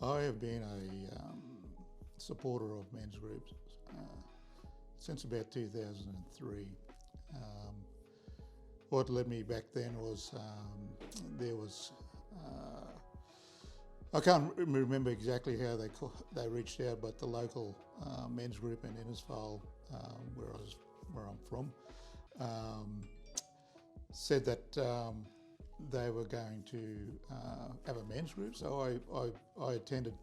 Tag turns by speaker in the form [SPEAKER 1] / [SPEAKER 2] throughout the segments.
[SPEAKER 1] I have been a supporter of men's groups since about 2003. Um, what led me back then was there was I can't remember exactly how they reached out, but the local men's group in Innisfail, where I'm from, um, said that they were going to have a men's group. So I attended.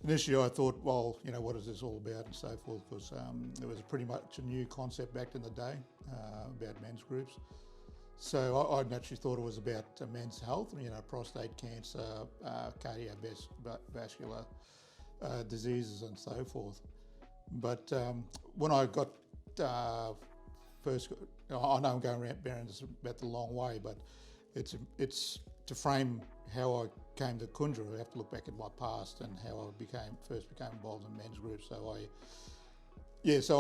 [SPEAKER 1] Initially, I thought, well, what is this all about and so forth, because it was pretty much a new concept back in the day about men's groups. So I naturally thought it was about men's health, prostate cancer, cardiovascular diseases and so forth. But when I got first, I know I'm going around this about the long way, but it's to frame how I came to Kunjur. I have to look back at my past and how I first became involved in men's groups. So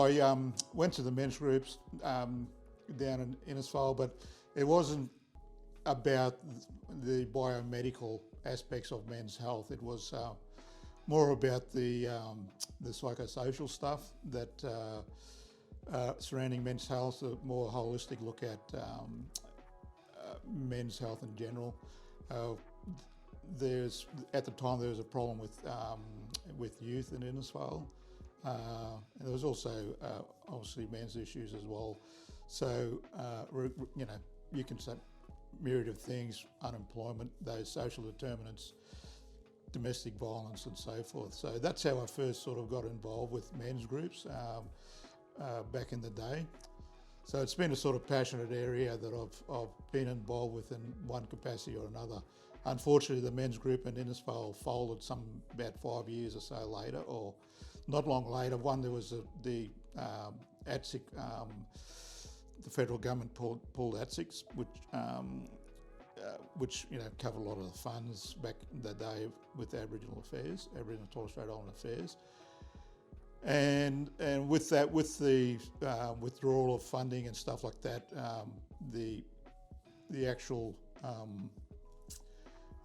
[SPEAKER 1] I went to the men's groups down in Innisfail, but it wasn't about the biomedical aspects of men's health. It was more about the psychosocial stuff that surrounding men's health, a more holistic look at men's health in general. At the time there was a problem with youth in Innisfail. And there was also obviously men's issues as well. So you can say myriad of things: unemployment, those social determinants, domestic violence, and so forth. So that's how I first sort of got involved with men's groups back in the day. So it's been a sort of passionate area that I've been involved with in one capacity or another. Unfortunately, the men's group in Innisfail folded about 5 years or so later, or not long later. One, there was the ATSIC, the federal government pulled ATSICs, which covered a lot of the funds back in the day with Aboriginal and Torres Strait Islander affairs. And with that, with the withdrawal of funding and stuff like that, the actual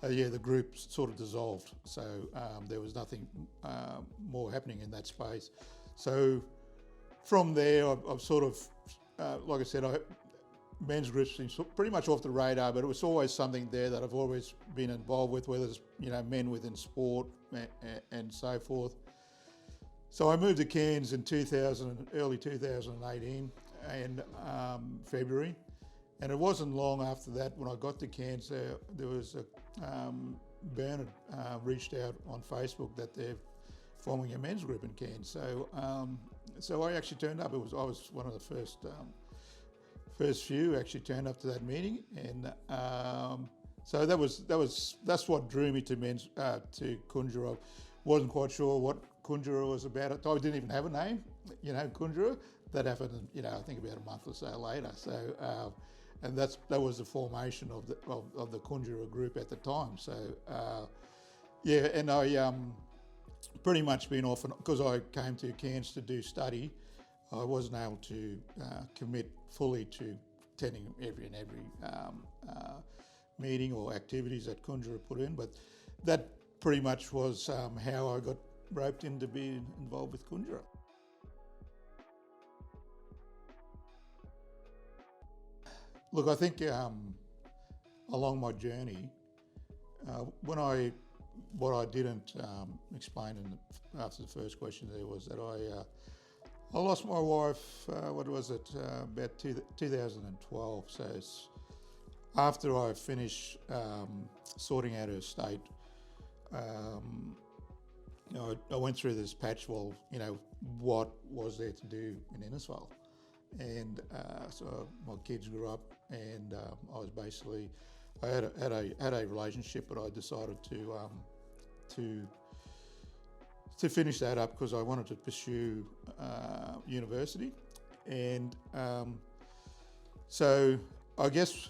[SPEAKER 1] the group sort of dissolved. So there was nothing more happening in that space. So from there, I've sort of, like I said, men's groups seem pretty much off the radar, but it was always something there that I've always been involved with, whether it's men within sport and so forth. So I moved to Cairns in early 2018 in February, and it wasn't long after that when I got to Cairns. There was Bernard reached out on Facebook that they're forming a men's group in Cairns. So I actually turned up. I was one of the first few actually turned up to that meeting, and so that's what drew me to Kunjur. I wasn't quite sure what Kunjur was about. I didn't even have a name, Kunjur. That happened, I think about a month or so later. So, and that was the formation of the Kunjur group at the time. So, and I pretty much been off, because I came to Cairns to do study. I wasn't able to commit fully to attending every meeting or activities that Kunjur put in, but that pretty much was how I got roped in to be involved with Kunjur. Look, I think along my journey, what I didn't explain after the first question there was that I lost my wife, about 2012. So it's after I finished sorting out her estate, I went through this patch. Well, what was there to do in Innisfail? And so my kids grew up, and I was basically, I had a relationship, but I decided to finish that up because I wanted to pursue university. And so I guess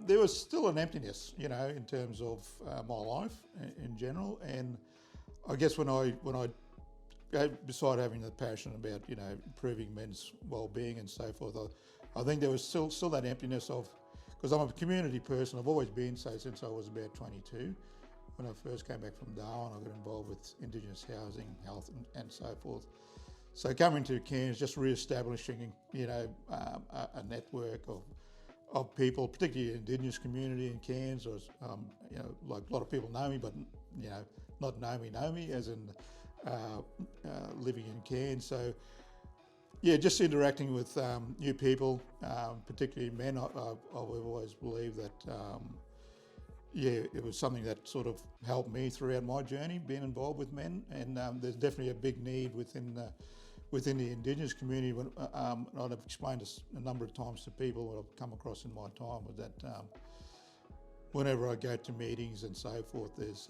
[SPEAKER 1] there was still an emptiness, in terms of my life in general. And I guess when I beside having the passion about improving men's well-being and so forth, I think there was still that emptiness of, because I'm a community person. I've always been so since I was about 22. when I first came back from Darwin, I got involved with Indigenous housing, health, and so forth. So coming to Cairns, just re-establishing, a network of people, particularly the Indigenous community in Cairns. Was, like a lot of people know me, but not know me, as in living in Cairns. So yeah, just interacting with new people, particularly men. I've always believed that it was something that sort of helped me throughout my journey, being involved with men, and there's definitely a big need within the Indigenous community. I've explained this a number of times to people what I've come across in my time, was that whenever I go to meetings and so forth, there's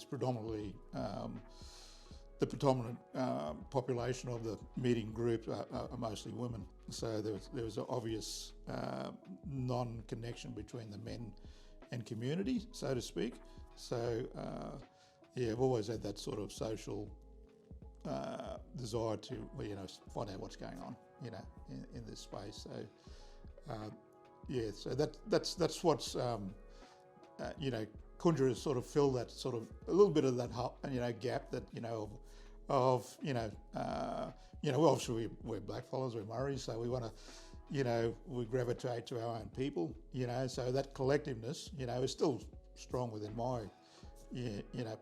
[SPEAKER 1] predominantly the predominant population of the meeting group are mostly women. So there was an obvious non-connection between the men and community, so to speak. So I've always had that sort of social desire to find out what's going on in this space. So so that's what's Kunjur has sort of filled that sort of a little bit of that gap that obviously we're blackfellas, we're Murris, so we want to we gravitate to our own people, so that collectiveness is still strong within my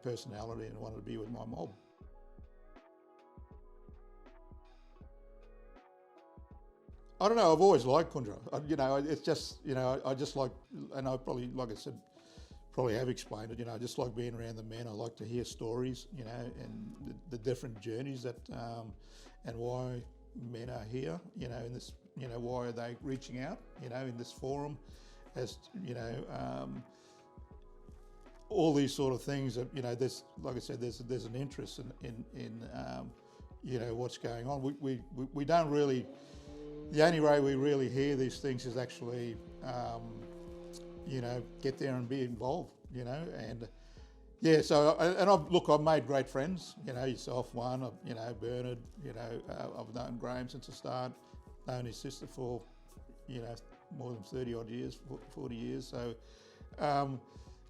[SPEAKER 1] personality, and wanted to be with my mob. I don't know, I've always liked Kunjur. It's just, I just like, and I probably, like I said, probably have explained it, I just like being around the men. I like to hear stories, and the different journeys that, and why men are here, in this, why are they reaching out, in this forum, as, all these sort of things that, there's, like I said, there's an interest in what's going on. We don't really, the only way we really hear these things is actually, get there and be involved, and I've made great friends, yourself one, Bernard, I've known Graham since the start, known his sister for, more than 30 odd years, 40 years. So,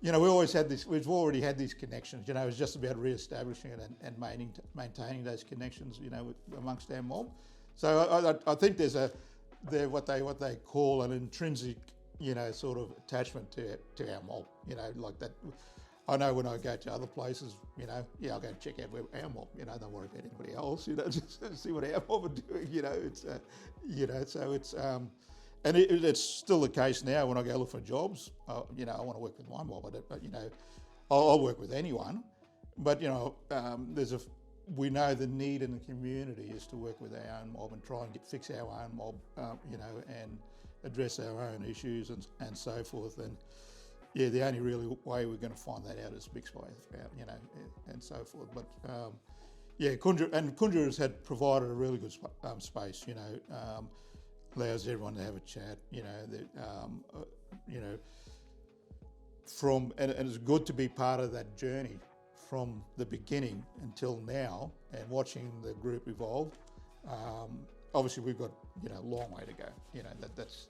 [SPEAKER 1] we've already had these connections, it's just about re-establishing it and maintaining those connections, amongst our mob. So I think there's what they call an intrinsic, sort of attachment to our mob, like that. I know when I go to other places, I'll go and check out our mob, don't worry about anybody else, just see what our mob are doing, so it's, and it's still the case now when I go look for jobs, I want to work with my mob, but I'll work with anyone, but we know the need in the community is to work with our own mob and try and fix our own mob, and address our own issues and so forth. And the only really way we're going to find that out is mixed by, and so forth. But Kunjur has provided a really good space, allows everyone to have a chat, and it's good to be part of that journey from the beginning until now, and watching the group evolve. Obviously, we've got a long way to go. That's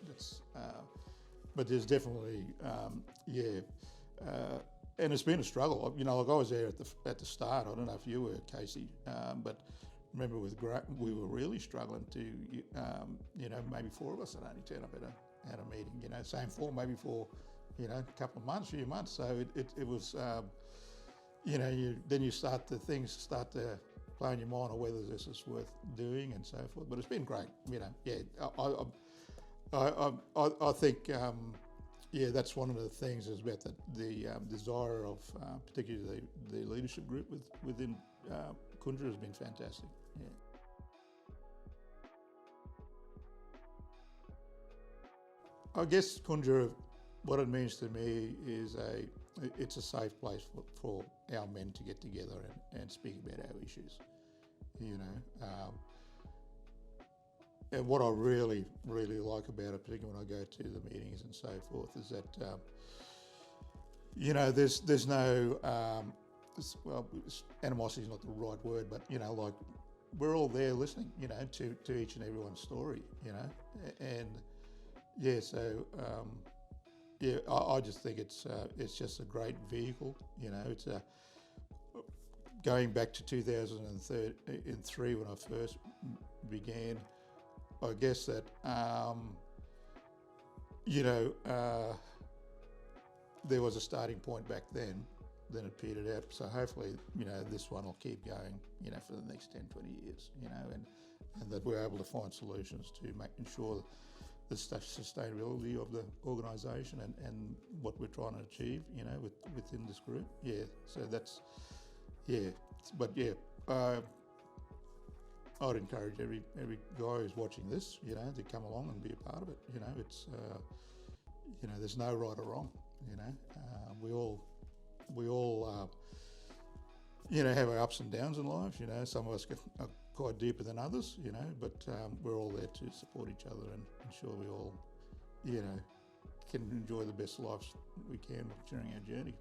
[SPEAKER 1] but there's definitely and it's been a struggle. Like I was there at the start. I don't know if you were, Casey, but remember we were really struggling to maybe four of us had only turned up at a meeting. Same for maybe for a couple of months, few months. So it was. Then things start to play in your mind on whether this is worth doing and so forth. But it's been great, I think, that's one of the things is about the desire of particularly the leadership group within Kunjur has been fantastic. Yeah. I guess Kunjur, what it means to me is it's a safe place for our men to get together and speak about our issues, and what I really, really like about it, particularly when I go to the meetings and so forth, is that, there's no, animosity is not the right word, but, like we're all there listening, to each and everyone's story, and so, yeah, I just think it's just a great vehicle. You know, it's going back to 2003 when I first began. I guess that you know, there was a starting point back then it petered out. So hopefully, you know, this one will keep going, you know, for the next 10, 20 years, you know, and that we're able to find solutions to making sure the sustainability of the organisation and what we're trying to achieve, you know, within this group. Yeah, so that's, yeah, but yeah, I'd encourage every guy who's watching this, you know, to come along and be a part of it. You know, it's, you know, there's no right or wrong. You know, we all, you know, have our ups and downs in life. You know, some of us are quite deeper than others. You know, but we're all there to support each other and ensure we all, you know, can enjoy the best lives we can during our journey.